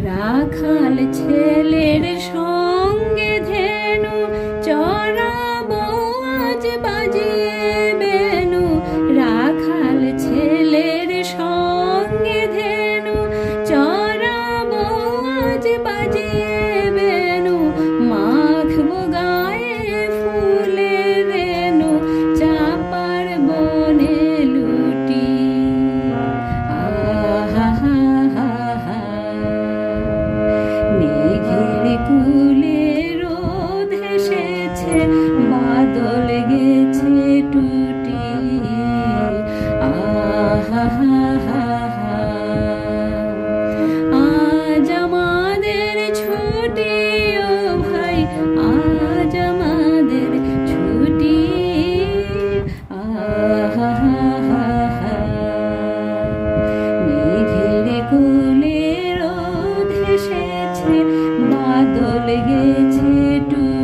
রাখাল ছেলের সঙ্গে ধেনু চড়াবো আজ বাজিয়ে বেনু। রাখাল ছেলের সঙ্গে ধেনু চড়াবো আজ বাজিয়ে বেনু। মাখবো গায়ে ফুলের রেনু চাপার বনে লুটি। মেঘের কুলে রোদ এসেছে, বাদল গেছে টুটি। আজ আমাদের ছুটি ও ভাই, আজ আমাদের ছুটি। মেঘের কোলে রোদ এসেছে, বাদল গেছে টুটি।